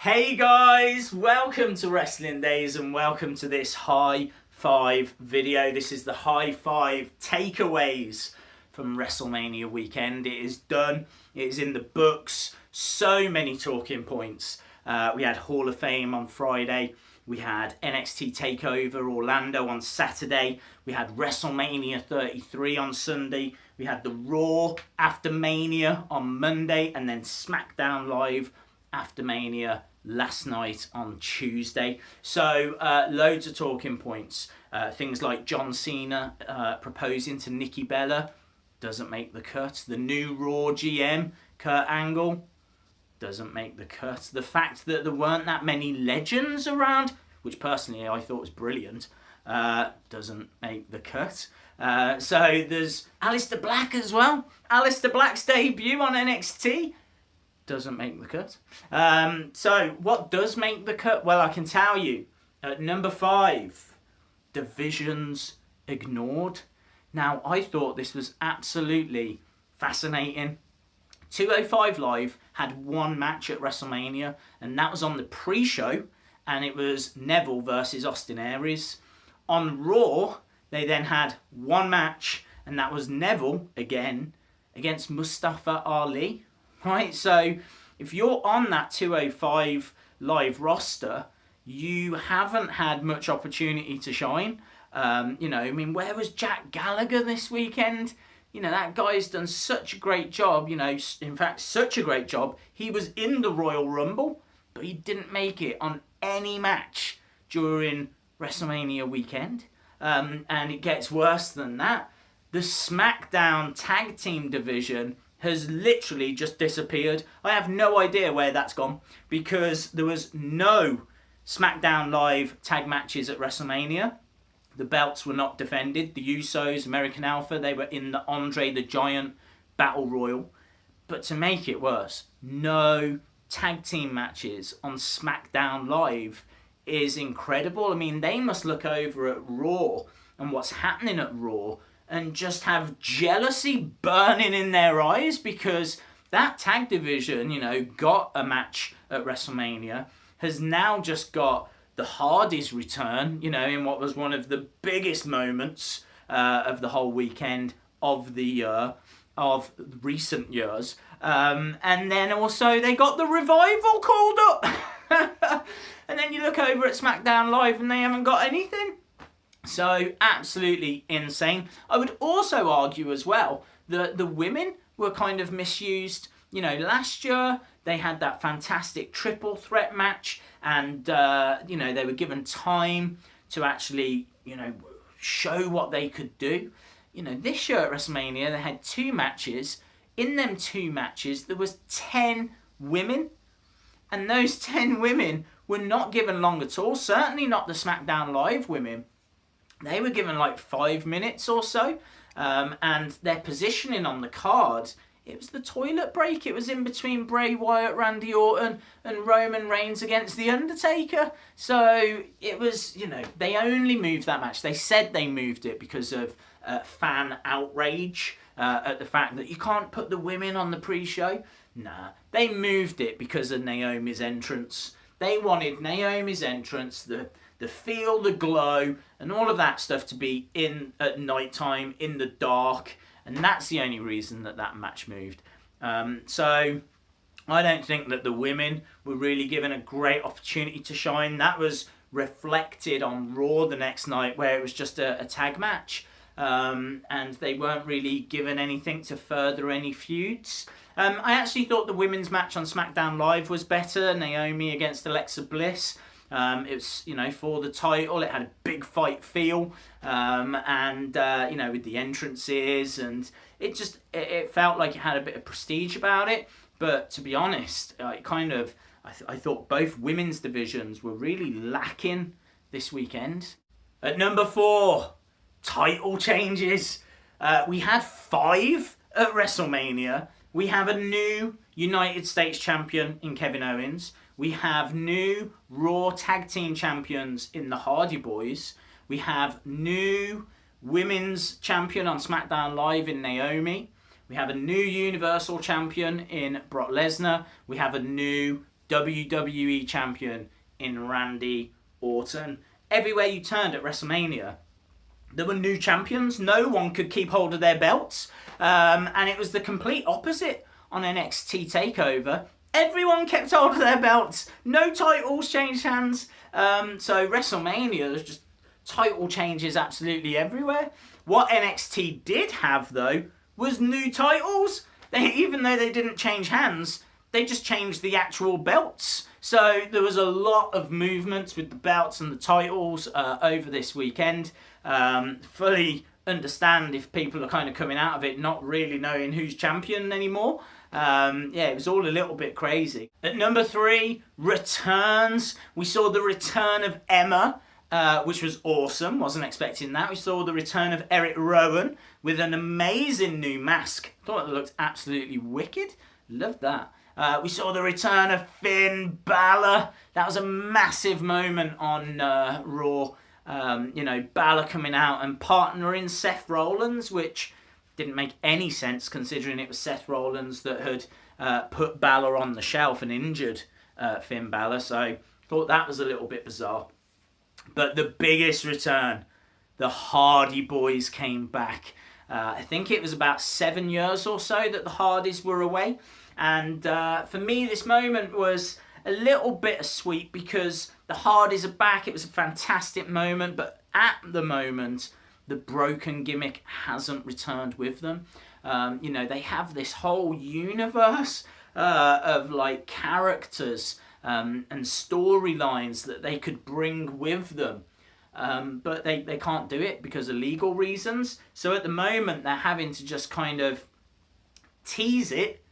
Hey guys, welcome to Wrestling Days and welcome to this High 5 video. This is the High 5 takeaways from Wrestlemania weekend. It is done, it is in the books, so many talking points. We had Hall of Fame on Friday, we had NXT TakeOver Orlando on Saturday, we had WrestleMania 33 on Sunday, we had the Raw after Mania on Monday, and then SmackDown Live after Mania last night on Tuesday. So loads of talking points. Things like John Cena proposing to Nikki Bella doesn't make the cut. The new Raw GM, Kurt Angle, doesn't make the cut. The fact that there weren't that many legends around, which personally I thought was brilliant, doesn't make the cut. So there's Aleister Black as well. Aleister Black's debut on NXT doesn't make the cut. So what does make the cut? Well, I can tell you, at number 5, divisions ignored. Now, I thought this was absolutely fascinating. 205 Live had one match at WrestleMania, and that was on the pre-show, and it was Neville versus Austin Aries. On Raw, they then had one match, and that was Neville, again, against Mustafa Ali. Right, so if you're on that 205 Live roster, you haven't had much opportunity to shine. Where was Jack Gallagher this weekend? That guy's done such a great job, in fact, such a great job. He was in the Royal Rumble, but he didn't make it on any match during WrestleMania weekend. And it gets worse than that. The SmackDown Tag Team division has literally just disappeared. I have no idea where that's gone because there was no SmackDown Live tag matches at WrestleMania. The belts were not defended. The Usos, American Alpha, they were in the Andre the Giant Battle Royal. But to make it worse, no tag team matches on SmackDown Live is incredible. I mean, they must look over at Raw and what's happening at Raw and just have jealousy burning in their eyes because that tag division, got a match at WrestleMania, has now just got the Hardys return, in what was one of the biggest moments of the whole weekend of the year, of recent years. And then also they got the Revival called up. And then you look over at SmackDown Live and they haven't got anything. So, absolutely insane. I would also argue as well that the women were kind of misused. Last year they had that fantastic triple threat match and, they were given time to actually, show what they could do. This year at WrestleMania they had 2 matches. In them 2 matches there was 10 women. And those 10 women were not given long at all. Certainly not the SmackDown Live women. They were given like 5 minutes or so, and their positioning on the card, it was the toilet break. It was in between Bray Wyatt, Randy Orton, and Roman Reigns against The Undertaker. So it was, they only moved that match. They said they moved it because of fan outrage at the fact that you can't put the women on the pre-show. Nah, they moved it because of Naomi's entrance. They wanted Naomi's entrance, the feel, the glow, and all of that stuff to be in at night time, in the dark, and that's the only reason that match moved. So I don't think that the women were really given a great opportunity to shine. That was reflected on Raw the next night, where it was just a tag match, and they weren't really given anything to further any feuds. I actually thought the women's match on SmackDown Live was better, Naomi against Alexa Bliss. It was, for the title, it had a big fight feel, and with the entrances, and it felt like it had a bit of prestige about it. But to be honest, I thought both women's divisions were really lacking this weekend. At number 4, title changes. We had 5 at WrestleMania. We have a new United States champion in Kevin Owens. We have new Raw Tag Team champions in the Hardy Boys. We have new women's champion on SmackDown Live in Naomi. We have a new Universal champion in Brock Lesnar. We have a new WWE champion in Randy Orton. Everywhere you turned at WrestleMania, there were new champions. No one could keep hold of their belts. And it was the complete opposite on NXT TakeOver. Everyone kept hold of their belts. No titles changed hands. So WrestleMania, there's just title changes absolutely everywhere. What NXT did have, though, was new titles. Even though they didn't change hands, they just changed the actual belts. So there was a lot of movements with the belts and the titles over this weekend. Fully understand if people are kind of coming out of it not really knowing who's champion anymore. It was all a little bit crazy. At number 3, returns. We saw the return of Emma, which was awesome. Wasn't expecting that. We saw the return of Eric Rowan with an amazing new mask. Thought it looked absolutely wicked. Loved that. We saw the return of Finn Balor. That was a massive moment on Raw. Balor coming out and partnering Seth Rollins, which didn't make any sense considering it was Seth Rollins that had put Balor on the shelf and injured Finn Balor. So thought that was a little bit bizarre. But the biggest return, the Hardy Boys came back. I think it was about 7 years or so that the Hardys were away. And for me, this moment was a little bittersweet because the Hardys are back. It was a fantastic moment, but at the moment, the broken gimmick hasn't returned with them. They have this whole universe of like characters and storylines that they could bring with them. But they can't do it because of legal reasons. So at the moment, they're having to just kind of tease it,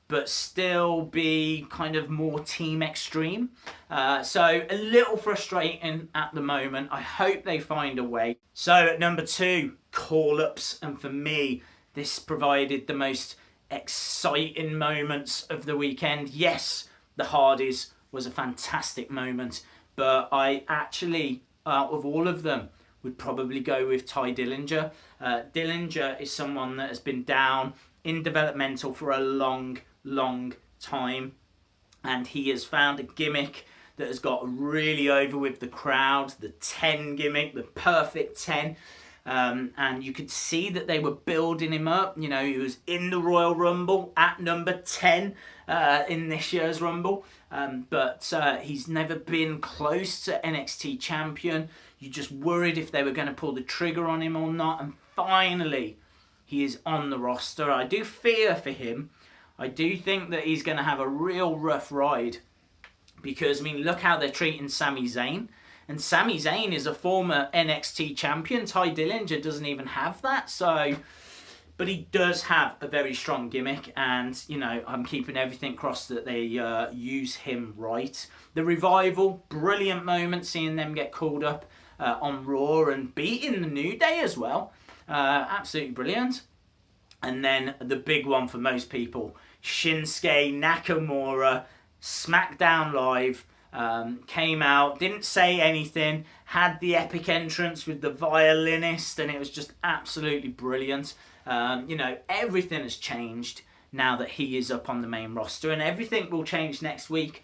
but still be kind of more Team Extreme. So a little frustrating at the moment. I hope they find a way. So at number 2, call-ups. And for me, this provided the most exciting moments of the weekend. Yes, the Hardys was a fantastic moment, but I actually, out of all of them, would probably go with Ty Dillinger. Dillinger is someone that has been down in developmental for a long time, and he has found a gimmick that has got really over with the crowd, the 10 gimmick, the perfect 10. And you could see that they were building him up. He was in the Royal Rumble at number 10 in this year's Rumble. But he's never been close to NXT champion. You just worried if they were going to pull the trigger on him or not. And finally, he is on the roster. I do fear for him. I do think that he's going to have a real rough ride. Because, look how they're treating Sami Zayn. And Sami Zayn is a former NXT champion. Ty Dillinger doesn't even have that. But he does have a very strong gimmick. And, I'm keeping everything crossed that they use him right. The Revival, brilliant moment seeing them get called up on Raw and beating the New Day as well. Absolutely brilliant. And then the big one for most people, Shinsuke Nakamura, SmackDown Live. Came out, didn't say anything, had the epic entrance with the violinist, and it was just absolutely brilliant. Everything has changed now that he is up on the main roster, and everything will change next week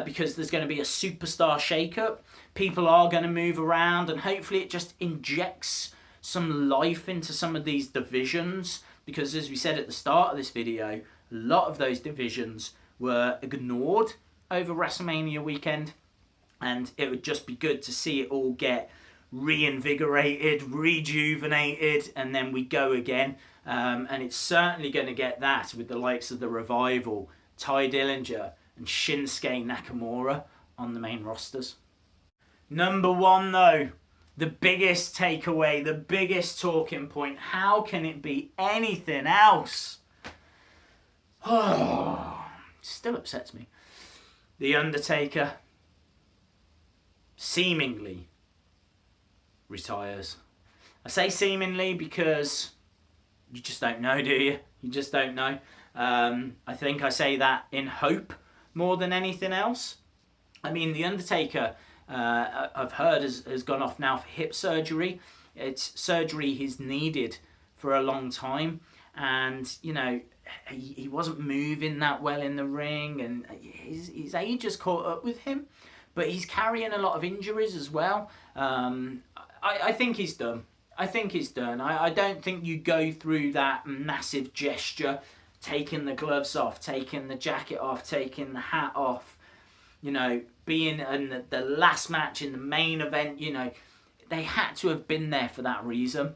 because there's going to be a superstar shakeup. People are going to move around, and hopefully it just injects some life into some of these divisions, because as we said at the start of this video, a lot of those divisions were ignored over WrestleMania weekend, and it would just be good to see it all get reinvigorated, rejuvenated, and then we go again. And it's certainly going to get that with the likes of the Revival, Ty Dillinger, and Shinsuke Nakamura on the main rosters. Number 1 though, the biggest takeaway, the biggest talking point. How can it be anything else? Oh, still upsets me. The Undertaker seemingly retires. I say seemingly because you just don't know, do you? You just don't know. I think I say that in hope more than anything else. The Undertaker, I've heard, has gone off now for hip surgery. It's surgery he's needed for a long time. And, he wasn't moving that well in the ring, and his age has caught up with him. But he's carrying a lot of injuries as well. I think he's done. I think he's done. I don't think you go through that massive gesture, taking the gloves off, taking the jacket off, taking the hat off, you know, being in the last match in the main event. You know, they had to have been there for that reason.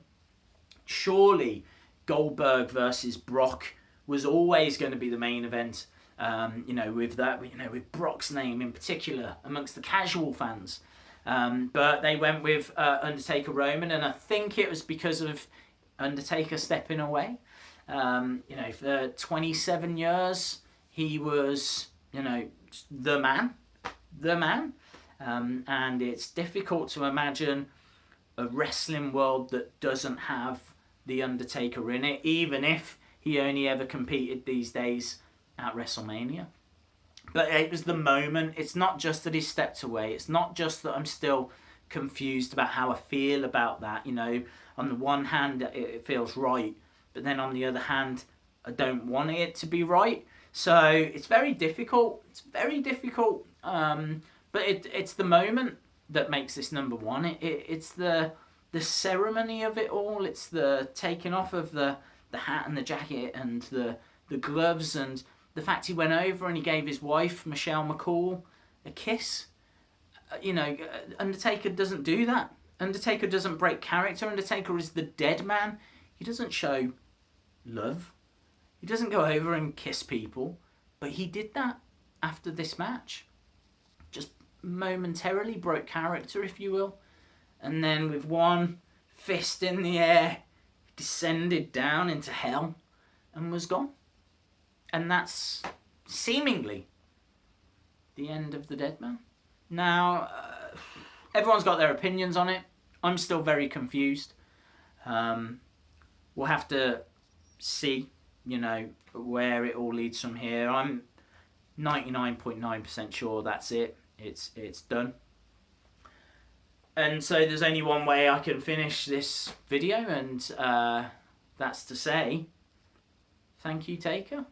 Surely Goldberg versus Brock was always going to be the main event. You know, with that, you know, with Brock's name in particular amongst the casual fans. But they went with Undertaker Roman, and I think it was because of Undertaker stepping away. You know, for 27 years, he was, you know, the man. And it's difficult to imagine a wrestling world that doesn't have the Undertaker in it, even if he only ever competed these days at WrestleMania. But it was the moment. It's not just that he stepped away. It's not just that I'm still confused about how I feel about that. You know, on the one hand, it feels right, but then on the other hand, I don't want it to be right. So it's very difficult. It's very difficult. But it's the moment that makes this number one. It's the ceremony of it all. It's the taking off of the hat and the jacket and the gloves, and the fact he went over and he gave his wife, Michelle McCool, a kiss. You know, Undertaker doesn't do that. Undertaker doesn't break character. Undertaker is the dead man. He doesn't show love. He doesn't go over and kiss people. But he did that after this match. Just momentarily broke character, if you will. And then with one fist in the air, descended down into hell and was gone. And that's seemingly the end of the dead man. Now, everyone's got their opinions on it. I'm still very confused. We'll have to see, you know, where it all leads from here. I'm 99.9% sure that's it. It's done. And so there's only one way I can finish this video, and that's to say, thank you, Taker.